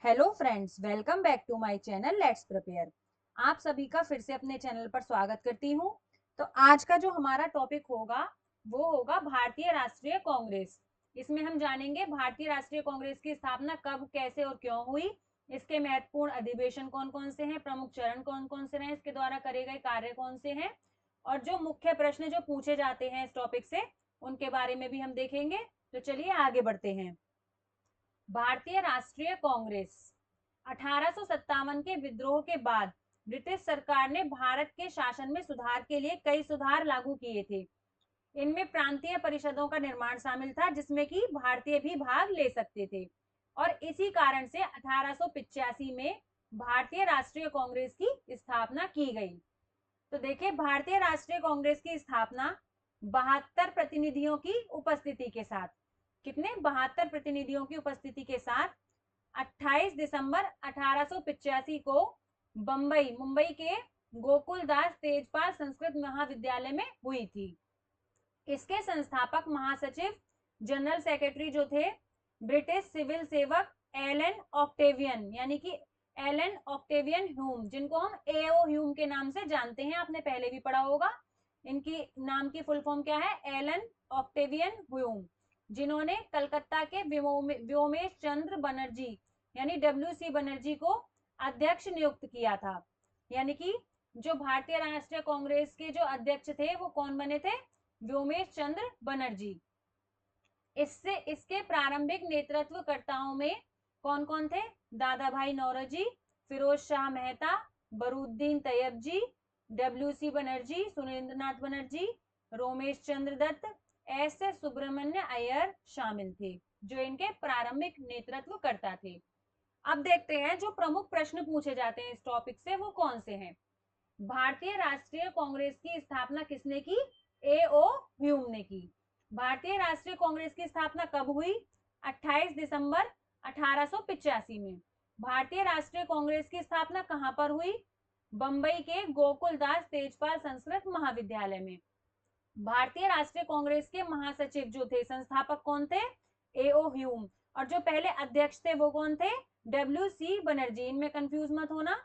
Hello friends, welcome back to my channel let's prepare. आप सभी का फिर से अपने चैनल पर स्वागत करती हूं। तो आज का जो हमारा टॉपिक होगा वो होगा भारतीय राष्ट्रीय कांग्रेस। इसमें हम जानेंगे भारतीय राष्ट्रीय कांग्रेस की स्थापना कब, कैसे और क्यों हुई, इसके महत्वपूर्ण अधिवेशन कौन कौन से हैं, प्रमुख चरण कौन कौन से रहे, इसके द्वारा करे गए कार्य कौन से हैं और जो मुख्य प्रश्न जो पूछे जाते हैं इस टॉपिक से उनके बारे में भी हम देखेंगे। तो चलिए आगे बढ़ते हैं। भारतीय राष्ट्रीय कांग्रेस 1857 के विद्रोह के बाद ब्रिटिश सरकार ने भारत के शासन में सुधार के लिए कई सुधार लागू किए थे। इनमें प्रांतीय परिषदों का निर्माण शामिल था जिसमें कि भारतीय भी भाग ले सकते थे और इसी कारण से 1885 में भारतीय राष्ट्रीय कांग्रेस की स्थापना की गई। तो देखिए, भारतीय राष्ट्रीय कांग्रेस की स्थापना 72 प्रतिनिधियों की उपस्थिति के साथ, कितने 72 प्रतिनिधियों की उपस्थिति के साथ 28 दिसंबर 1885 को मुंबई के गोकुलदास तेजपाल संस्कृत महाविद्यालय में हुई थी। इसके संस्थापक महासचिव जनरल सेक्रेटरी जो थे ब्रिटिश सिविल सेवक एलन ऑक्टेवियन, यानी कि एलन ऑक्टेवियन ह्यूम, जिनको हम एओ ह्यूम के नाम से जानते हैं, आपने पहले भी पढ़ा होगा। इनकी नाम की फुल फॉर्म क्या है? एलन ऑक्टेवियन ह्यूम, जिन्होंने कलकत्ता के व्योमेश चंद्र बनर्जी यानी डब्ल्यू.सी. बनर्जी को अध्यक्ष नियुक्त किया था। यानी कि जो भारतीय राष्ट्रीय कांग्रेस के जो अध्यक्ष थे वो कौन बने थे? व्योमेश चंद्र बनर्जी। इसके प्रारंभिक नेतृत्वकर्ताओं में कौन कौन थे? दादा भाई नौरोजी, फिरोज शाह मेहता, बरूद्दीन तैयब जी, डब्ल्यू.सी. बनर्जी, सुरेंद्रनाथ बनर्जी, रोमेश चंद्र दत्त, एस सुब्रमण्य अय्यर शामिल थे, जो इनके प्रारंभिक नेतृत्वकर्ता थे। अब देखते हैं जो प्रमुख प्रश्न पूछे जाते हैं इस टॉपिक से वो कौन से हैं। भारतीय राष्ट्रीय कांग्रेस की स्थापना किसने की? एओ ह्यूम ने की। भारतीय राष्ट्रीय कांग्रेस की स्थापना कब हुई? 28 दिसंबर 1885 में। भारतीय राष्ट्रीय कांग्रेस की स्थापना कहां पर हुई? बंबई के गोकुलदास तेजपाल संस्कृत महाविद्यालय में। भारतीय राष्ट्रीय कांग्रेस के महासचिव जो थे, संस्थापक कौन थे? एओ ह्यूम। और जो पहले अध्यक्ष थे वो कौन थे? डब्ल्यू.सी. बनर्जी। इनमें कंफ्यूज मत होना।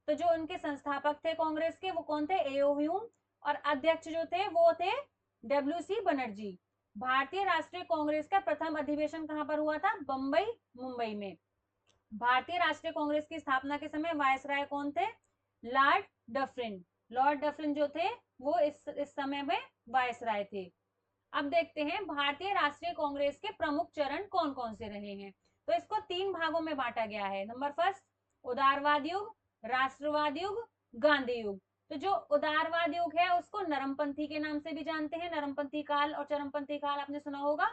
तो जो उनके संस्थापक थे कांग्रेस के वो कौन थे? एओ ह्यूम। और अध्यक्ष जो थे वो थे डब्ल्यू.सी. बनर्जी। भारतीय राष्ट्रीय कांग्रेस का प्रथम अधिवेशन कहां पर हुआ था? बंबई, मुंबई में। भारतीय राष्ट्रीय कांग्रेस की स्थापना के समय वायसराय कौन थे? Lord Dufferin. लॉर्ड डफरिन जो थे वो इस समय में वायसराय थे। अब देखते हैं भारतीय राष्ट्रीय कांग्रेस के प्रमुख चरण कौन कौन से रहे हैं। तो इसको 3 भागों में बांटा गया है। नंबर फर्स्ट, उदारवाद युग, राष्ट्रवाद युग, गांधी युग। तो जो उदारवाद युग है उसको नरमपंथी के नाम से भी जानते हैं। नरमपंथी काल और चरमपंथी काल आपने सुना होगा।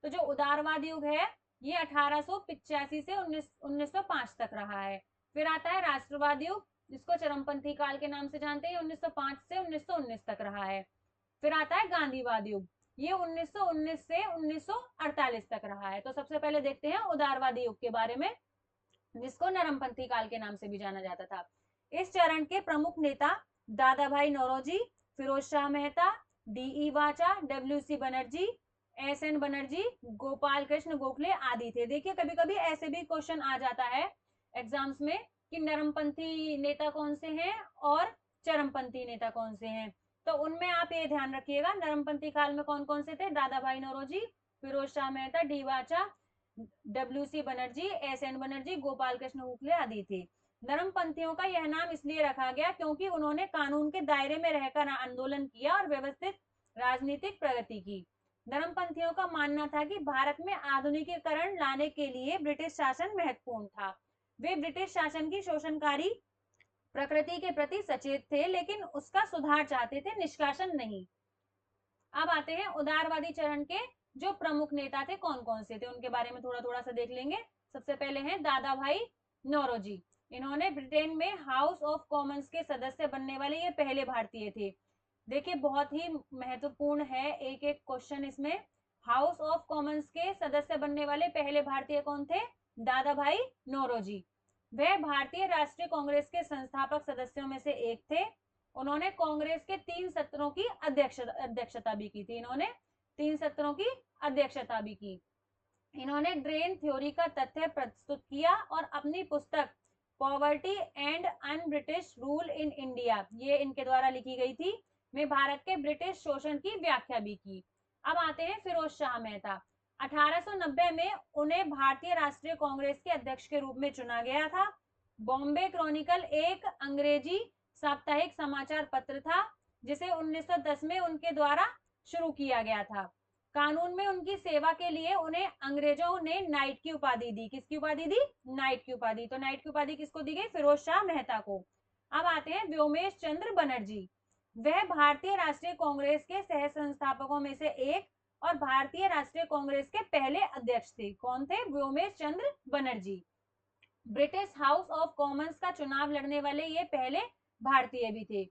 तो जो उदारवाद युग है ये 1885 से 1905 तक रहा है। फिर आता है राष्ट्रवाद युग, जिसको चरमपंथी काल के नाम से जानते हैं, 1905 से 1919 तक रहा है। फिर आता है गांधीवाद युग, ये 1919 से 1948 तक रहा है। तो सबसे पहले देखते हैं उदारवादी युग के बारे में, जिसको नरमपंथी काल के नाम से भी जाना जाता था। इस चरण के प्रमुख नेता दादा भाई नौरोजी, फिरोज शाह मेहता, डी.ई. वाचा, डब्ल्यू.सी. बनर्जी, एस.एन. बनर्जी, गोपाल कृष्ण गोखले आदि थे। देखिए कभी कभी ऐसे भी क्वेश्चन आ जाता है एग्जाम्स में कि नरमपंथी नेता कौन से हैं और चरमपंथी नेता कौन से हैं। तो उनमें आप ये ध्यान रखिएगा, नरमपंथी काल में कौन कौन से थे? दादा भाई नौरोजी, फिरोज शाह मेहता, डी वाचा, डब्ल्यू.सी. बनर्जी, एस.एन. बनर्जी, गोपाल कृष्ण गोखले आदि थे। नरमपंथियों का यह नाम इसलिए रखा गया क्योंकि उन्होंने कानून के दायरे में रहकर आंदोलन किया और व्यवस्थित राजनीतिक प्रगति की। नरमपंथियों का मानना था कि भारत में आधुनिकीकरण लाने के लिए ब्रिटिश शासन महत्वपूर्ण था। वे ब्रिटिश शासन की शोषणकारी प्रकृति के प्रति सचेत थे लेकिन उसका सुधार चाहते थे, निष्कासन नहीं। अब आते हैं उदारवादी चरण के जो प्रमुख नेता थे कौन कौन से थे, उनके बारे में थोड़ा थोड़ा सा देख लेंगे। सबसे पहले हैं दादा भाई नौरोजी। इन्होंने ब्रिटेन में हाउस ऑफ कॉमन्स के सदस्य बनने वाले ये पहले भारतीय थे। देखिए बहुत ही महत्वपूर्ण है एक एक क्वेश्चन इसमें। हाउस ऑफ कॉमन्स के सदस्य बनने वाले पहले भारतीय कौन थे? दादा भाई नौरोजी। वह भारतीय राष्ट्रीय कांग्रेस के संस्थापक सदस्यों में से एक थे। उन्होंने कांग्रेस के 3 सत्रों की अध्यक्षता भी की थी। इन्होंने 3 सत्रों की अध्यक्षता भी की। इन्होंने ग्रेन थ्योरी का तथ्य प्रस्तुत किया और अपनी पुस्तक poverty and un British rule in India, ये इनके द्वारा लिखी गई थी, में भारत के ब्रिटिश शोषण की व्याख्या भी की। अब आते हैं फिरोज शाह मेहता। 1890 में उन्हें भारतीय राष्ट्रीय कांग्रेस के अध्यक्ष के रूप में चुना गया था। बॉम्बे क्रॉनिकल एक अंग्रेजी साप्ताहिक समाचार पत्र था जिसे 1910 में उनके द्वारा शुरू किया गया था। कानून में उनकी सेवा के लिए उन्हें अंग्रेजों ने नाइट की उपाधि दी। किसकी उपाधि दी? नाइट की उपाधि। तो नाइट की उपाधि किसको दी गई? फिरोज शाह मेहता को। अब आते हैं व्योमेश चंद्र बनर्जी। वह भारतीय राष्ट्रीय कांग्रेस के सह संस्थापकों में से एक और भारतीय राष्ट्रीय कांग्रेस के पहले अध्यक्ष थे। कौन थे? Womesh Chandra Banerjee. British House of Commons का चुनाव लड़ने वाले ये पहले भारतीय भी थे।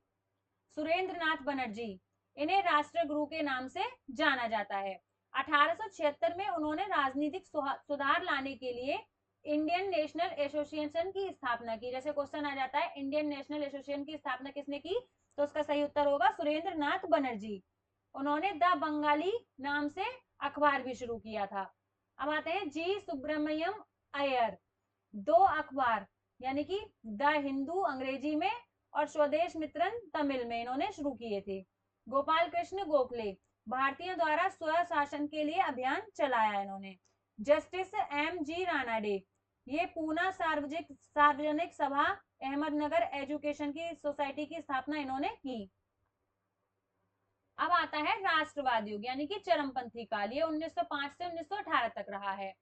सुरेंद्र नाथ बनर्जी, इन्हें राष्ट्रगुरु के नाम से जाना जाता है। 1876 में उन्होंने राजनीतिक सुधार लाने के लिए इंडियन नेशनल एसोसिएशन की स्थापना की। जैसे क्वेश्चन आ जाता है इंडियन नेशनल एसोसिएशन की स्थापना किसने की, तो उसका सही उत्तर होगा सुरेंद्र नाथ बनर्जी। उन्होंने द बंगाली नाम से अखबार भी शुरू किया था। अब आते हैं जी सुब्रमण्यम अय्यर। दो अखबार यानी कि द हिंदू अंग्रेजी में और स्वदेश मित्रन तमिल में इन्होंने शुरू किए थे। गोपाल कृष्ण गोखले, भारतीयों द्वारा स्वशासन के लिए अभियान चलाया इन्होंने। जस्टिस एम जी रानाडे, ये पूना सार्वजनिक सभा अहमदनगर एजुकेशन की सोसाइटी की स्थापना इन्होंने की। अब आता है राष्ट्रवाद युग यानी कि चरमपंथी काल। ये 1905 से 1918 तक रहा है।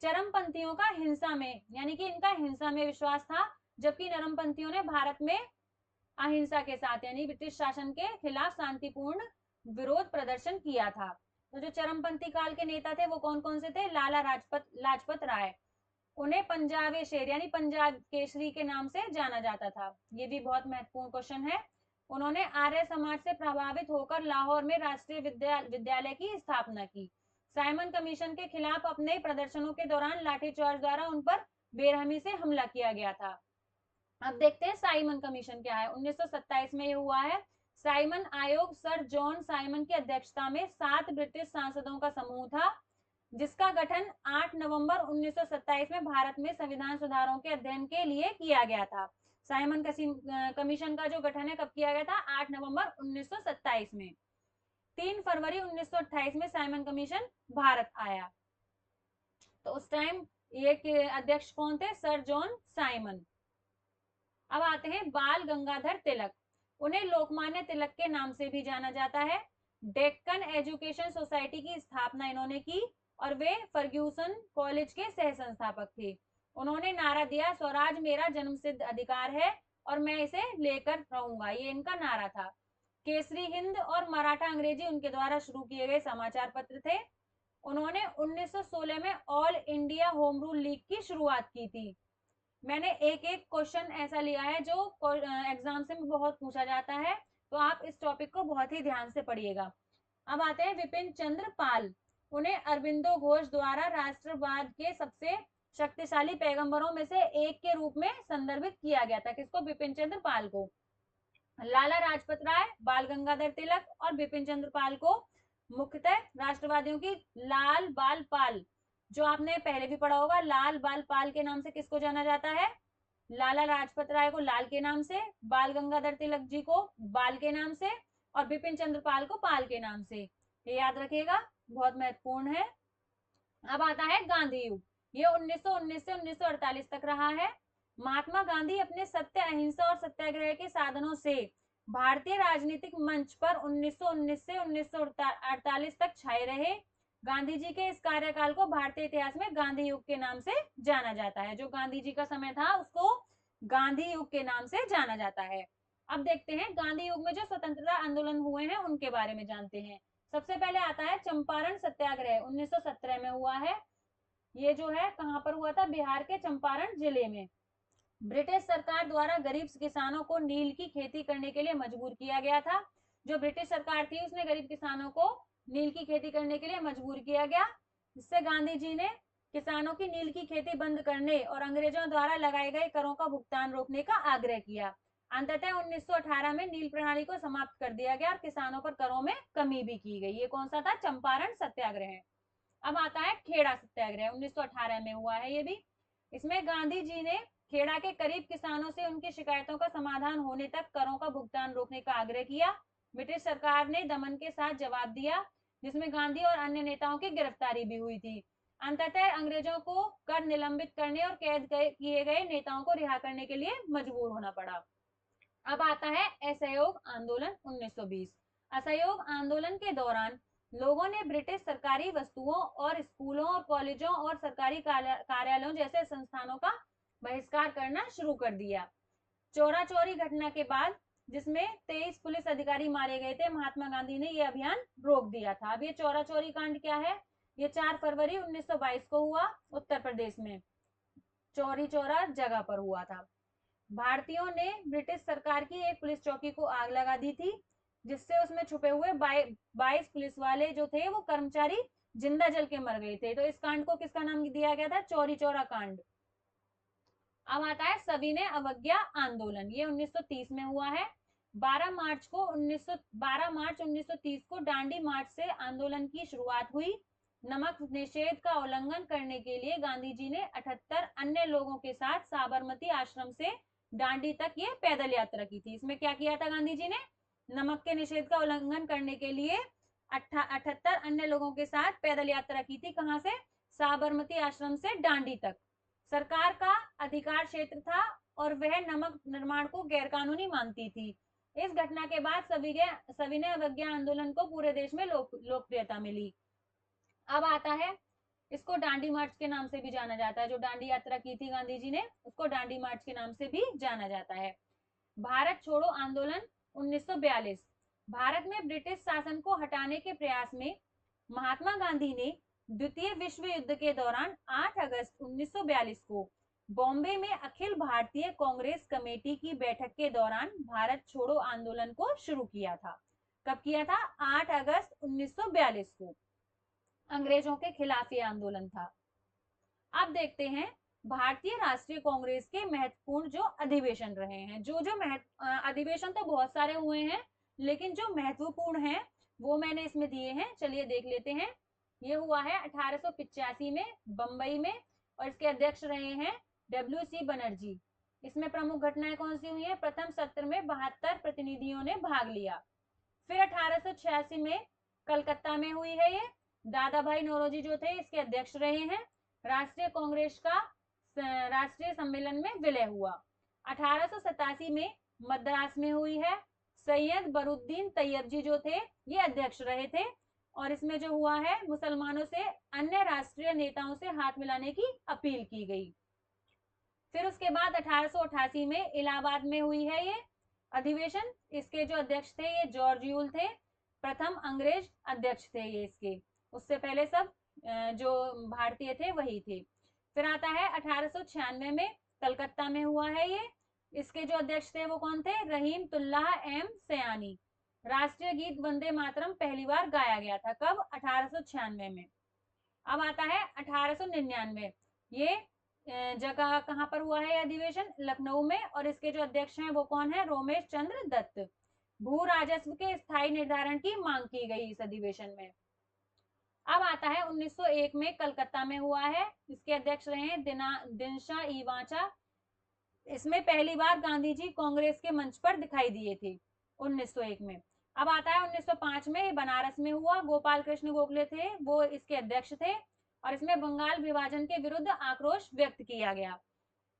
चरमपंथियों का हिंसा में यानी कि इनका हिंसा में विश्वास था, जबकि नरमपंथियों ने भारत में अहिंसा के साथ यानी ब्रिटिश शासन के खिलाफ शांतिपूर्ण विरोध प्रदर्शन किया था। तो जो चरमपंथी काल के नेता थे वो कौन कौन से थे? लाला लाजपत राय, उन्हें पंजाबी शेर यानी पंजाब केसरी के नाम से जाना जाता था। ये भी बहुत महत्वपूर्ण क्वेश्चन है। उन्होंने आर्य समाज से प्रभावित होकर लाहौर में राष्ट्रीय विद्यालय की स्थापना की। साइमन कमीशन के खिलाफ अपने प्रदर्शनों के दौरान लाठीचार्ज द्वारा उन पर बेरहमी से हमला किया गया था। अब देखते हैं साइमन कमीशन क्या है। 1927 में ये हुआ है। साइमन आयोग सर जॉन साइमन की अध्यक्षता में 7 ब्रिटिश सांसदों का समूह था, जिसका गठन 8 नवंबर 1927 में भारत में संविधान सुधारों के अध्ययन के लिए किया गया था। साइमन कमीशन का जो गठन है कब किया गया था? 8 नवंबर 1927 में। 3 फरवरी 1928 में साइमन कमीशन भारत आया। तो उस टाइम ये अध्यक्ष कौन थे? Sir John Simon. अब आते हैं बाल गंगाधर तिलक। उन्हें लोकमान्य तिलक के नाम से भी जाना जाता है। डेक्कन एजुकेशन सोसाइटी की स्थापना इन्होंने की और वे फर्ग्यूसन कॉलेज के सह संस्थापक थे। उन्होंने नारा दिया, स्वराज मेरा जन्मसिद्ध अधिकार है और मैं इसे लेकर रहूंगा, ये इनका नारा था। केसरी हिंद और मराठा अंग्रेजी उनके द्वारा शुरू किए गए समाचार पत्र थे। उन्होंने 1916 में all India home rule league की शुरुआत की थी। मैंने एक एक क्वेश्चन ऐसा लिया है जो एग्जाम से बहुत पूछा जाता है, तो आप इस टॉपिक को बहुत ही ध्यान से पढ़िएगा। अब आते हैं विपिन चंद्र पाल। उन्हें अरविंदो घोष द्वारा राष्ट्रवाद के सबसे शक्तिशाली पैगंबरों में से एक के रूप में संदर्भित किया गया था। किसको? विपिन चंद्र पाल को। लाला लाजपत राय, बाल गंगाधर तिलक और विपिन चंद्र पाल को मुख्यतः राष्ट्रवादियों की लाल बाल पाल, जो आपने पहले भी पढ़ा होगा, लाल बाल पाल के नाम से किसको जाना जाता है? लाला लाजपत राय को लाल के नाम से, बाल गंगाधर तिलक जी को बाल के नाम से और विपिन चंद्र पाल को पाल के नाम से। ये याद रखिएगा, बहुत महत्वपूर्ण है। अब आता है गांधी युग। ये 1919 से 1948 तक रहा है। महात्मा गांधी अपने सत्य, अहिंसा और सत्याग्रह के साधनों से भारतीय राजनीतिक मंच पर 1919 से 1948 तक छाए रहे। गांधी जी के इस कार्यकाल को भारतीय इतिहास में गांधी युग के नाम से जाना जाता है। जो गांधी जी का समय था उसको गांधी युग के नाम से जाना जाता है। अब देखते हैं गांधी युग में जो स्वतंत्रता आंदोलन हुए हैं उनके बारे में जानते हैं। सबसे पहले आता है चंपारण सत्याग्रह, 1917 में हुआ है। ये जो है कहां पर हुआ था? बिहार के चंपारण जिले में। ब्रिटिश सरकार द्वारा गरीब किसानों को नील की खेती करने के लिए मजबूर किया गया था। जो ब्रिटिश सरकार थी उसने गरीब किसानों को नील की खेती करने के लिए मजबूर किया गया, जिससे गांधी जी ने किसानों की नील की खेती बंद करने और अंग्रेजों द्वारा लगाए गए करों का भुगतान रोकने का आग्रह किया। अंततः 1918 में नील प्रणाली को समाप्त कर दिया गया और किसानों पर करों में कमी भी की गई। ये कौन सा था? चंपारण सत्याग्रह। अब आता है खेड़ा सत्याग्रह, 1918 में हुआ है ये भी। इसमें गांधी जी ने खेड़ा के करीब किसानों से उनकी शिकायतों का समाधान होने तक करों का भुगतान रोकने का आग्रह किया। ब्रिटिश सरकार ने दमन के साथ जवाब दिया, जिसमें गांधी और अन्य नेताओं की गिरफ्तारी भी हुई थी। अंततः अंग्रेजों को कर निलंबित करने और कैद किए गए नेताओं को रिहा करने के लिए मजबूर होना पड़ा। अब आता है असहयोग आंदोलन 1920। असहयोग आंदोलन के दौरान लोगों ने ब्रिटिश सरकारी वस्तुओं और स्कूलों और कॉलेजों और सरकारी कार्यालयों जैसे संस्थानों का बहिष्कार करना शुरू कर दिया। चोरा चोरी घटना के बाद, जिसमें 23 पुलिस अधिकारी मारे गए थे, महात्मा गांधी ने यह अभियान रोक दिया था। अब ये चोरा चोरी कांड क्या है? ये 4 फरवरी 1922 को हुआ उत्तर प्रदेश में, चौरी चौरा जगह पर हुआ था। भारतीयों ने ब्रिटिश सरकार की एक पुलिस चौकी को आग लगा दी थी, जिससे उसमें छुपे हुए 22 पुलिस वाले जो थे वो कर्मचारी जिंदा जल के मर गए थे। तो इस कांड को किसका नाम दिया गया था? चौरी चौरा कांड। अब आता है सविनय अवज्ञा आंदोलन, ये 1930 में हुआ है। 12 मार्च 1930 को डांडी मार्च से आंदोलन की शुरुआत हुई। नमक निषेध का उल्लंघन करने के लिए गांधी जी ने 78 अन्य लोगों के साथ साबरमती आश्रम से डांडी तक ये पैदल यात्रा की थी। इसमें क्या किया था गांधी जी ने? नमक के निषेध का उल्लंघन करने के लिए 78 अन्य लोगों के साथ पैदल यात्रा की थी। कहां से? साबरमती आश्रम से डांडी तक। सरकार का अधिकार क्षेत्र था और वह नमक निर्माण को गैरकानूनी मानती थी। इस घटना के बाद सविनय अवज्ञा आंदोलन को पूरे देश में लोकप्रियता मिली। अब आता है, इसको डांडी मार्च के नाम से भी जाना जाता है। जो डांडी यात्रा की थी गांधी जी ने, उसको डांडी मार्च के नाम से भी जाना जाता है। भारत छोड़ो आंदोलन 1942। भारत में ब्रिटिश शासन को हटाने के प्रयास में महात्मा गांधी ने द्वितीय विश्व युद्ध के दौरान 8 अगस्त 1942 को बॉम्बे में अखिल भारतीय कांग्रेस कमेटी की बैठक के दौरान भारत छोड़ो आंदोलन को शुरू किया था। कब किया था? 8 अगस्त 1942 को। अंग्रेजों के खिलाफ ये आंदोलन था। अब देखते हैं भारतीय राष्ट्रीय कांग्रेस के महत्वपूर्ण जो अधिवेशन रहे हैं। जो अधिवेशन तो बहुत सारे हुए हैं, लेकिन जो महत्वपूर्ण हैं वो मैंने इसमें दिए हैं। चलिए देख लेते हैं। ये हुआ है 1885 में बंबई में, और इसके अध्यक्ष रहे हैं WC बनर्जी। इसमें प्रमुख घटनाएं कौन सी हुई हैं? प्रथम सत्र में 72 प्रतिनिधियों ने भाग लिया। फिर 1886 में कलकत्ता में हुई है ये। दादा भाई नौरोजी जो थे इसके अध्यक्ष रहे हैं। राष्ट्रीय कांग्रेस का राष्ट्रीय सम्मेलन में विलय हुआ। 1887 में मद्रास में हुई है। सैयद बरुद्दीन तैयब जी जो थे ये अध्यक्ष रहे थे, और इसमें जो हुआ है मुसलमानों से अन्य राष्ट्रीय नेताओं से हाथ मिलाने की अपील की गई। फिर उसके बाद 1888 में इलाहाबाद में हुई है ये अधिवेशन। इसके जो अध्यक्ष थे ये जॉर्ज यूल थे, प्रथम अंग्रेज अध्यक्ष थे ये इसके। उससे पहले सब जो भारतीय थे वही थे। फिर आता है 1896 में कलकत्ता में हुआ है ये। इसके जो अध्यक्ष थे वो कौन थे? रहीम तुल्लाह एम सयानी। राष्ट्रीय गीत वंदे मातरम पहली बार गाया गया था। कब? 1896 में। अब आता है 1899। ये जगह कहां पर हुआ है अधिवेशन? लखनऊ में, और इसके जो अध्यक्ष हैं वो कौन है? रोमेश चंद्र दत्त। भू राजस्व के स्थायी निर्धारण की मांग की गई इस अधिवेशन में। अब आता है 1901 में कलकत्ता में हुआ है। इसके अध्यक्ष रहे हैं दिनशा ई वाचा। इसमें पहली बार गांधी जी कांग्रेस के मंच पर दिखाई दिए थे 1901 में। अब आता है 1905 में बनारस में हुआ। गोपाल कृष्ण गोखले थे वो इसके अध्यक्ष थे, और इसमें बंगाल विभाजन के विरुद्ध आक्रोश व्यक्त किया गया।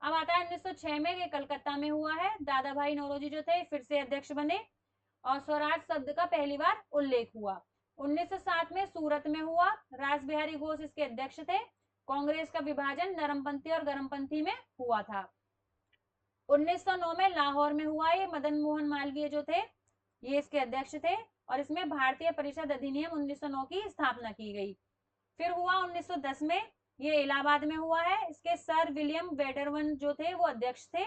अब आता है 1906 में ये कलकत्ता में हुआ है। दादा भाई नौरोजी जो थे फिर से अध्यक्ष बने, और स्वराज शब्द का पहली बार उल्लेख हुआ। 1907 में सूरत में हुआ। रास बिहारी घोष इसके अध्यक्ष थे। कांग्रेस का विभाजन नरमपंथी और गरमपंथी में हुआ था। 1909 में लाहौर में हुआ। ये मदन मोहन मालवीय जो थे ये इसके अध्यक्ष थे, और इसमें भारतीय परिषद अधिनियम 1909 की स्थापना की गई। फिर हुआ 1910 में, ये इलाहाबाद में हुआ है। इसके सर विलियम वेडरवन जो थे वो अध्यक्ष थे।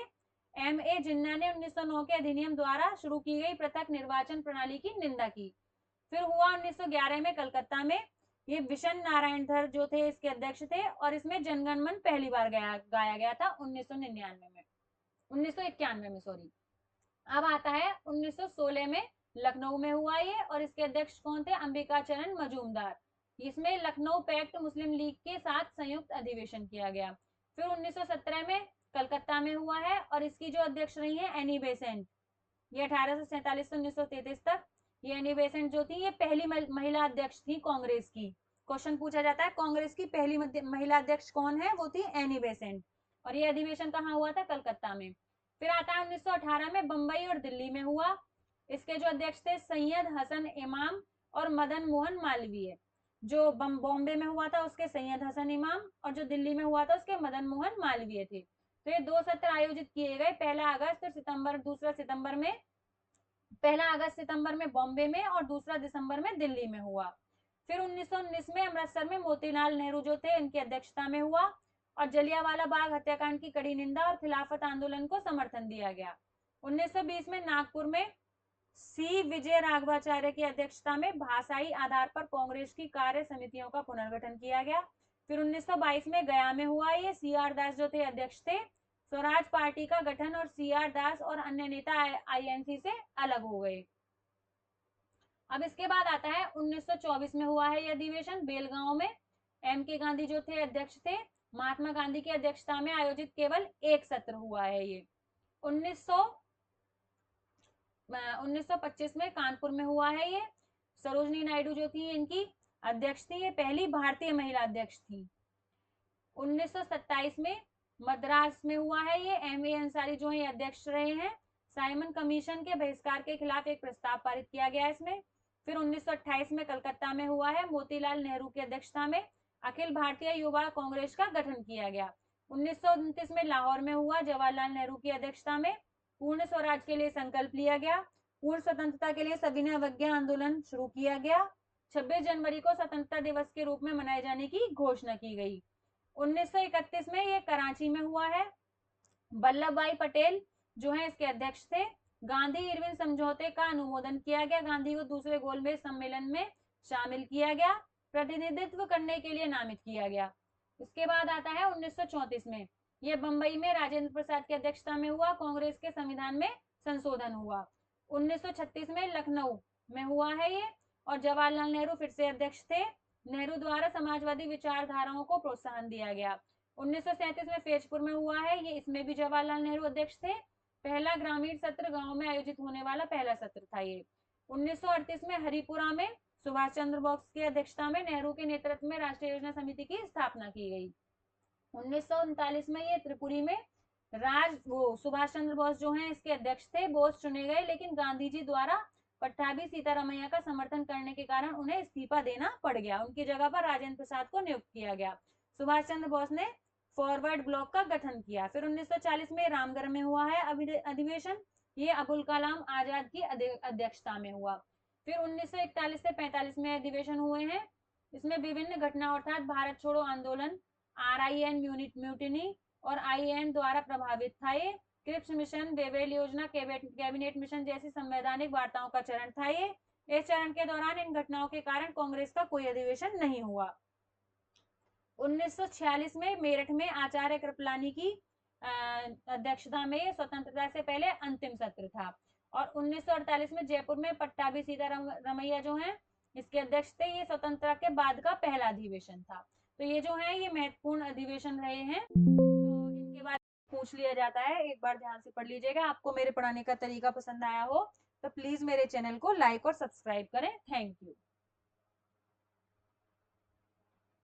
MA जिन्ना ने 1909 के अधिनियम द्वारा शुरू की गई पृथक निर्वाचन प्रणाली की निंदा की। फिर हुआ 1911 में कलकत्ता में। ये विशन नारायण धर जो थे इसके अध्यक्ष थे, और इसमें जनगण मन पहली बार गाया गया था 1991 में सॉरी। अब आता है 1916 में लखनऊ में हुआ ये, और इसके अध्यक्ष कौन थे? अंबिका चरण मजूमदार। इसमें लखनऊ पैक्ट मुस्लिम लीग के साथ संयुक्त अधिवेशन किया गया। फिर 1917 में कलकत्ता में हुआ है और इसकी जो अध्यक्ष रही है एनी बेसेंट, ये 1847 से 1933 तक। ये एनी बेसेंट जो थी ये पहली महिला अध्यक्ष थी कांग्रेस की। क्वेश्चन पूछा जाता है कांग्रेस की पहली महिला अध्यक्ष कौन है, वो थी एनी बेसेंट। और ये अधिवेशन कहाँ हुआ था, कलकत्ता में। फिर आता है 1918 में बंबई और दिल्ली में हुआ। इसके जो अध्यक्ष थे सैयद हसन इमाम और मदन मोहन मालवीय। जो बॉम्बे में हुआ था उसके सैयद हसन इमाम और जो दिल्ली में हुआ था उसके मदन मोहन मालवीय थे। तो ये 2 सत्र आयोजित किए गए, पहला अगस्त और सितंबर, दूसरा सितंबर में, पहला अगस्त सितंबर में बॉम्बे में और दूसरा दिसंबर में दिल्ली में हुआ। फिर 1919 में अमृतसर में मोतीलाल नेहरू जो थे इनकी अध्यक्षता में हुआ और जलियांवाला बाग हत्याकांड की कड़ी निंदा और खिलाफत आंदोलन को समर्थन दिया गया। 1920 में नागपुर में सी विजय राघवाचार्य की अध्यक्षता में भाषाई आधार पर कांग्रेस की कार्य समितियों का पुनर्गठन किया गया। फिर 1922 में गया में हुआ, ये सी आर दास जो थे अध्यक्ष थे। स्वराज पार्टी का गठन और सी आर दास और अन्य नेता आईएनसी से अलग हो गए। अब इसके बाद आता है 1924 में हुआ है यह अधिवेशन बेलगांव में। एम के गांधी जो थे अध्यक्ष थे, महात्मा गांधी की अध्यक्षता में आयोजित केवल एक सत्र हुआ है ये। 1925 में कानपुर में हुआ है ये। सरोजनी नायडू जो थी इनकी अध्यक्ष थी, ये पहली भारतीय महिला अध्यक्ष थी। 1927 में मद्रास में हुआ है ये, एम ए अंसारी जो है अध्यक्ष रहे हैं। साइमन कमीशन के बहिष्कार के खिलाफ एक प्रस्ताव पारित किया गया इसमें। फिर 1928 में कलकत्ता में हुआ है, मोतीलाल नेहरू की अध्यक्षता में अखिल भारतीय युवा कांग्रेस का गठन किया गया। 1929 में लाहौर में हुआ, जवाहरलाल नेहरू की अध्यक्षता में पूर्ण स्वराज के लिए संकल्प लिया गया। पूर्ण स्वतंत्रता के लिए सविनय अवज्ञा आंदोलन शुरू किया गया। 26 जनवरी को स्वतंत्रता दिवस के रूप में मनाए जाने की घोषणा की गई। 1931 में ये कराची में हुआ है। वल्लभ भाई पटेल जो है इसके अध्यक्ष थे। गांधी इरविन समझौते का अनुमोदन किया गया, गांधी को दूसरे गोलमेज सम्मेलन में शामिल किया गया, प्रतिनिधित्व करने के लिए नामित किया गया। इसके बाद आता है 1934 में, यह बंबई में राजेंद्र प्रसाद की अध्यक्षता में हुआ, कांग्रेस के संविधान में संशोधन हुआ। 1936 में लखनऊ में हुआ है ये और जवाहरलाल नेहरू फिर से अध्यक्ष थे। नेहरू द्वारा समाजवादी विचारधाराओं को प्रोत्साहन दिया गया। 1937 में फैजपुर में हुआ है ये, इसमें भी जवाहरलाल नेहरू अध्यक्ष थे। पहला ग्रामीण सत्र गांव में आयोजित होने वाला पहला सत्र था ये। 1938 में हरिपुरा में सुभाष चंद्र बोस की अध्यक्षता में नेहरू के नेतृत्व में राष्ट्रीय योजना समिति की स्थापना की गई। 1939 में ये त्रिपुरी में सुभाष चंद्र बोस जो है इसके अध्यक्ष थे। बोस चुने गए लेकिन गांधी जी द्वारा पट्टाभी सीतारामैया का समर्थन करने के कारण उन्हें इस्तीफा देना पड़ गया। उनकी जगह पर राजेंद्र प्रसाद को नियुक्त किया गया। सुभाष चंद्र बोस ने फॉरवर्ड ब्लॉक का गठन किया। फिर 1940 में रामगढ़ में हुआ है अधिवेशन, ये अबुल कलाम आजाद की अध्यक्षता में हुआ। फिर 1941 से 45 में अधिवेशन हुए हैं। इसमें विभिन्न घटना अर्थात भारत छोड़ो आंदोलन, RIN म्यूटिनी और IAN द्वारा प्रभावित था ये। क्रिप्स मिशन, बेवेल योजना, कैबिनेट मिशन जैसी संवैधानिक वार्ताओं का चरण था ये। इस चरण के दौरान इन घटनाओं के कारण कांग्रेस का कोई अधिवेशन नहीं हुआ। 1946 में मेरठ में आचार्य कृपलानी की अध्यक्षता में स्वतंत्रता से पहले अंतिम सत्र था। और 1948 में जयपुर में पट्टाभी सीतारामैया जो है इसके अध्यक्ष थे। ये स्वतंत्रता के बाद का पहला अधिवेशन था। तो ये जो है ये महत्वपूर्ण अधिवेशन रहे हैं, तो इनके बारे में पूछ लिया जाता है, एक बार ध्यान से पढ़ लीजिएगा। आपको मेरे पढ़ाने का तरीका पसंद आया हो तो प्लीज मेरे चैनल को लाइक और सब्सक्राइब करें। Thank you.